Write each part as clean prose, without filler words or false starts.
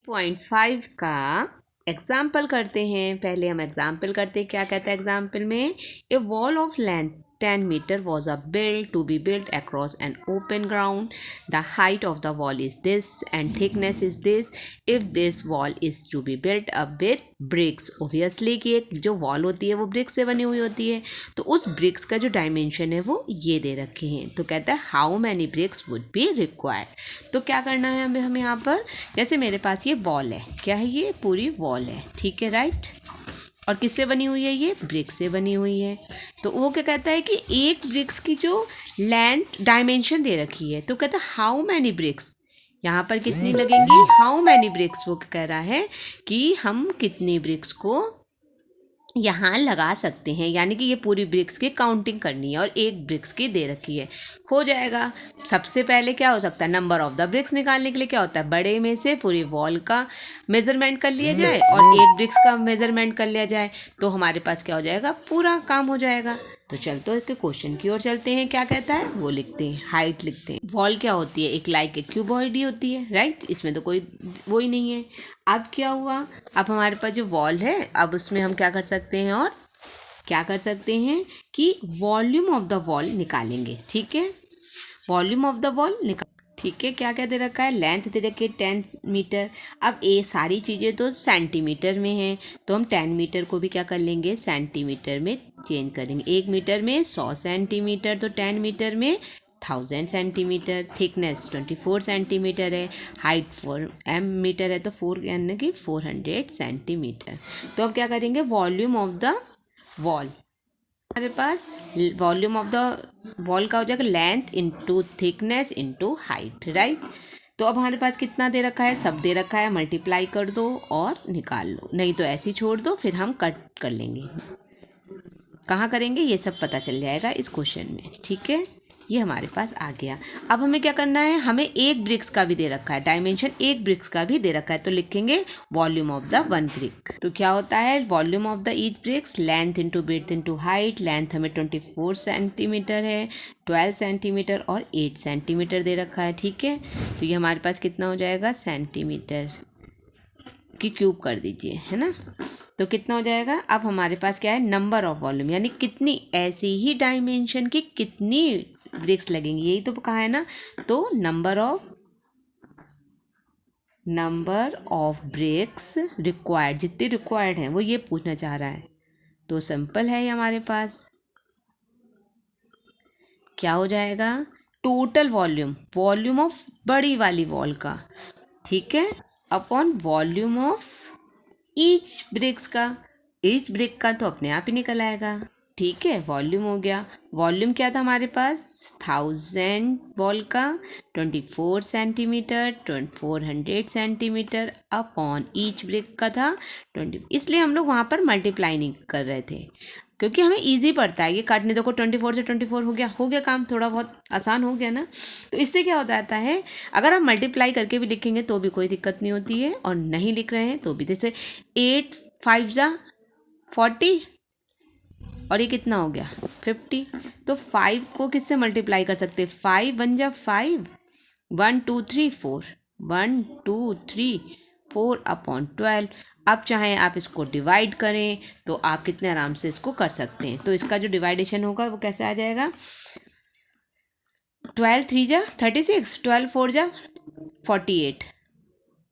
2.5 का एग्जाम्पल करते हैं। पहले हम एग्जाम्पल करते हैं, क्या कहता है एग्जाम्पल में, a wall of length 10 meter was to be built across an open ground. The height of the wall is this and thickness is this. If this wall is to be built up with bricks, obviously कि एक जो wall होती है वो BRICS से बनी हुई होती है, तो उस ब्रिक्स का जो डायमेंशन है वो ये दे रखे हैं। तो कहता है how many bricks would be required. तो क्या करना है हमें यहाँ पर, जैसे मेरे पास ये वॉल है, क्या है, ये पूरी वॉल है, ठीक है, राइट। और किससे बनी हुई है, ये ब्रिक्स से बनी हुई है। तो वो क्या कहता है कि एक ब्रिक्स की जो लेंथ डायमेंशन दे रखी है, तो कहता है हाउ मैनी ब्रिक्स, यहाँ पर कितनी लगेंगी, हाउ मैनी ब्रिक्स, वो कह रहा है कि हम कितनी ब्रिक्स को यहाँ लगा सकते हैं, यानी कि ये पूरी ब्रिक्स की काउंटिंग करनी है और एक ब्रिक्स की दे रखी है। हो जाएगा। सबसे पहले क्या हो सकता है, नंबर ऑफ द ब्रिक्स निकालने के लिए क्या होता है, बड़े में से पूरी वॉल का मेज़रमेंट कर लिया जाए और एक ब्रिक्स का मेज़रमेंट कर लिया जाए, तो हमारे पास क्या हो जाएगा, पूरा काम हो जाएगा। तो चलते इसके क्वेश्चन की ओर चलते हैं। क्या कहता है वो लिखते हैं, हाइट लिखते हैं। वॉल क्या होती है, एक लाइक एक क्यूबॉइड ही होती है, राइट, इसमें तो कोई वो ही नहीं है। अब क्या हुआ, अब हमारे पास जो वॉल है, अब उसमें हम क्या कर सकते हैं, और क्या कर सकते हैं कि वॉल्यूम ऑफ द वॉल निकालेंगे, ठीक है, वॉल्यूम ऑफ द वॉल निकाल, ठीक है। क्या क्या दे रखा है, लेंथ दे रखी है 10 मीटर। अब ये सारी चीज़ें तो सेंटीमीटर में हैं, तो हम 10 मीटर को भी क्या कर लेंगे, सेंटीमीटर में चेंज करेंगे। 1 मीटर में 100 सेंटीमीटर, तो 10 मीटर में 1000 सेंटीमीटर। थिकनेस 24 सेंटीमीटर है, हाइट 4 मीटर है, तो 4 यानी कि 400 सेंटीमीटर। तो अब क्या करेंगे, वॉल्यूम ऑफ द वॉल, हमारे पास वॉल्यूम ऑफ द वॉल का हो जाएगा length into thickness into height, right. तो अब हमारे पास कितना दे रखा है, सब दे रखा है, मल्टीप्लाई कर दो और निकाल लो, नहीं तो ऐसे ही छोड़ दो, फिर हम कट कर लेंगे। कहाँ करेंगे ये सब पता चल जाएगा इस क्वेश्चन में, ठीक है। ये हमारे पास आ गया। अब हमें क्या करना है, हमें एक ब्रिक्स का भी दे रखा है, डायमेंशन एक ब्रिक्स का भी दे रखा है, तो लिखेंगे volume of the one brick. तो क्या होता है, volume of the each bricks, length into breadth into height. Length हमें 24 सेंटीमीटर है, 12 सेंटीमीटर और 8 सेंटीमीटर दे रखा है, ठीक है। तो ये हमारे पास कितना हो जाएगा, सेंटीमीटर की क्यूब कर दीजिए, है ना। तो कितना हो जाएगा, अब हमारे पास क्या है, नंबर ऑफ वॉल्यूम, यानी कितनी ऐसी ही डायमेंशन की कितनी ब्रिक्स लगेंगी, यही तो कहा है ना। तो नंबर ऑफ ब्रिक्स रिक्वायर्ड, जितने रिक्वायर्ड हैं वो ये पूछना चाह रहा है। तो सिंपल है हमारे पास, क्या हो जाएगा, टोटल वॉल्यूम ऑफ बड़ी वाली वॉल का, ठीक है, upon volume of each bricks का। ईच ब्रिक का तो अपने आप ही निकल आएगा, ठीक है। वॉल्यूम हो गया, वॉल्यूम क्या था हमारे पास, 1000 वॉल का 24 centimetre, 400 centimetre upon each brick का था 20। इसलिए हम लोग वहाँ पर मल्टीप्लाई नहीं कर रहे थे, क्योंकि हमें इजी पड़ता है ये काटने। देखो 24 से 24 हो गया काम, थोड़ा बहुत आसान हो गया ना। तो इससे क्या हो जाता है, अगर आप मल्टीप्लाई करके भी लिखेंगे तो भी कोई दिक्कत नहीं होती है, और नहीं लिख रहे हैं तो भी, जैसे 8 5 जा 40 और ये कितना हो गया 50। तो 5 को किससे मल्टीप्लाई कर सकते हैं, 5 1 जा 5, 1 2 3 4, 1 2 3 4 अपॉन 12। अब चाहे आप इसको डिवाइड करें तो आप कितने आराम से इसको कर सकते हैं। तो इसका जो डिवाइडेशन होगा वो कैसे आ जाएगा, 12 3 जा 36, 12 4 जा 48,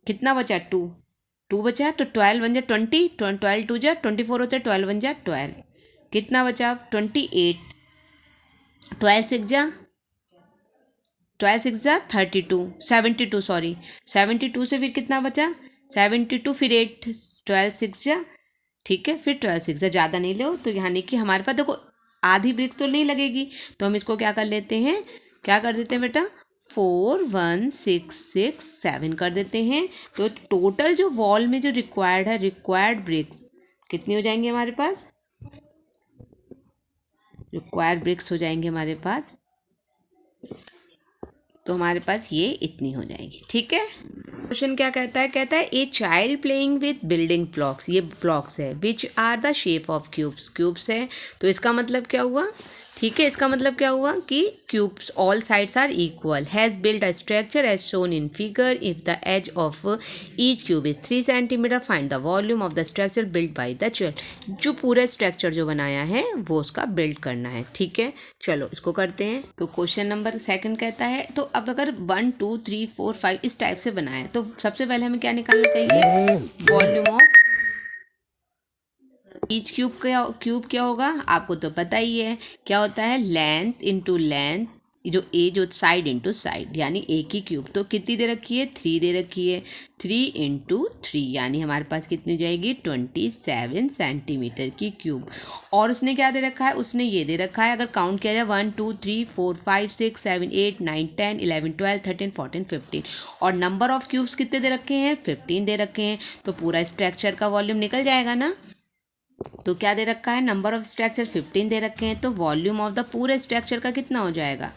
कितना बचा 2 बचा, तो 12 1 जा 20, 12 2 जा 24 होता है, 12 1 जा 12, कितना बचा 28, 12 6 जा 32, 72 सॉरी 72 से फिर कितना बचा 72, फिर 8, 12 6 जा, ठीक है, फिर 12 6 जा, ज़्यादा नहीं लो। तो यानी कि हमारे पास देखो आधी ब्रिक तो नहीं लगेगी, तो हम इसको क्या कर लेते हैं, क्या कर देते हैं बेटा, 4 1 6 6 7 कर देते हैं। तो टोटल जो वॉल में जो रिक्वायर्ड है, रिक्वायर्ड ब्रिक्स कितनी हो जाएंगे हमारे पास, रिक्वायर्ड ब्रिक्स हो जाएंगे हमारे पास, तो हमारे पास ये इतनी हो जाएगी, ठीक है। क्वेश्चन क्या कहता है, कहता है a child playing with building blocks, ये ब्लॉक्स है, which are the shape of cubes है। तो इसका मतलब क्या हुआ, ठीक है, इसका मतलब क्या हुआ कि cubes all sides are equal, has built a structure as shown in figure, if the edge of each cube is 3 centimetre, find the volume of the structure built by the child. जो पूरा structure जो बनाया है वो उसका build करना है। ठीक है, चलो इसको करते हैं। तो क्वेश्चन नंबर सेकंड कहता है, तो अब अगर 1 2 3 4 5 इस टाइप से बनाया है तो सबसे पहले हमें क्या निकालना चाहिए, वॉल्यूम ऑफ ईच क्यूब क्या होगा, आपको तो पता ही है क्या होता है, लेंथ इंटू लेंथ, जो साइड इंटू साइड, यानी एक ही क्यूब। तो कितनी दे रखी है, 3 दे रखी है, 3 इंटू 3 यानी हमारे पास कितनी जाएगी, 27 सेंटीमीटर की क्यूब। और उसने क्या दे रखा है, उसने ये दे रखा है, अगर काउंट किया जाए 1 2 3 4 5 6 7 8 9 10 11 12 13 14 15, और नंबर ऑफ क्यूब्स कितने दे रखे हैं, 15 दे रखे हैं। तो पूरा स्ट्रक्चर का वॉल्यूम निकल जाएगा ना। तो क्या दे रखा है, नंबर ऑफ स्ट्रक्चर 15 दे रखे हैं, तो वॉल्यूम ऑफ द पूरे स्ट्रक्चर का कितना हो जाएगा।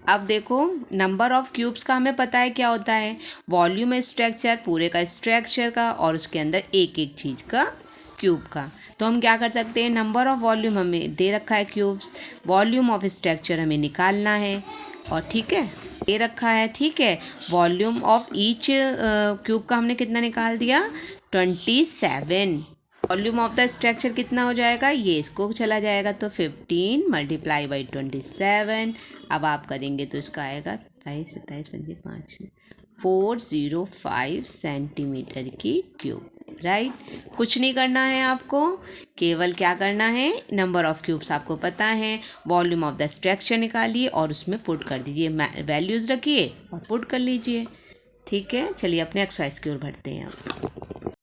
अब देखो, नंबर ऑफ क्यूब्स का हमें पता है क्या होता है, वॉल्यूम है स्ट्रक्चर, पूरे का स्ट्रक्चर का, और उसके अंदर एक एक चीज़ का क्यूब का। तो हम क्या कर सकते हैं, नंबर ऑफ वॉल्यूम हमें दे रखा है क्यूब्स, वॉल्यूम ऑफ स्ट्रक्चर हमें निकालना है, और ठीक है दे रखा है, ठीक है, वॉल्यूम ऑफ ईच क्यूब का हमने कितना निकाल दिया, 27। वॉल्यूम ऑफ द स्ट्रक्चर कितना हो जाएगा, ये इसको चला जाएगा, तो 15 मल्टीप्लाई बाई 27। अब आप करेंगे तो इसका आएगा 27 27 5 405 सेंटीमीटर की क्यूब। राइट, कुछ नहीं करना है आपको, केवल क्या करना है, नंबर ऑफ क्यूब्स आपको पता है, वॉल्यूम ऑफ द स्ट्रक्चर निकालिए और उसमें पुट कर दीजिए, वैल्यूज़ रखिए और पुट कर लीजिए। ठीक है, चलिए अपने एक्सरसाइज की ओर बढ़ते हैं अब।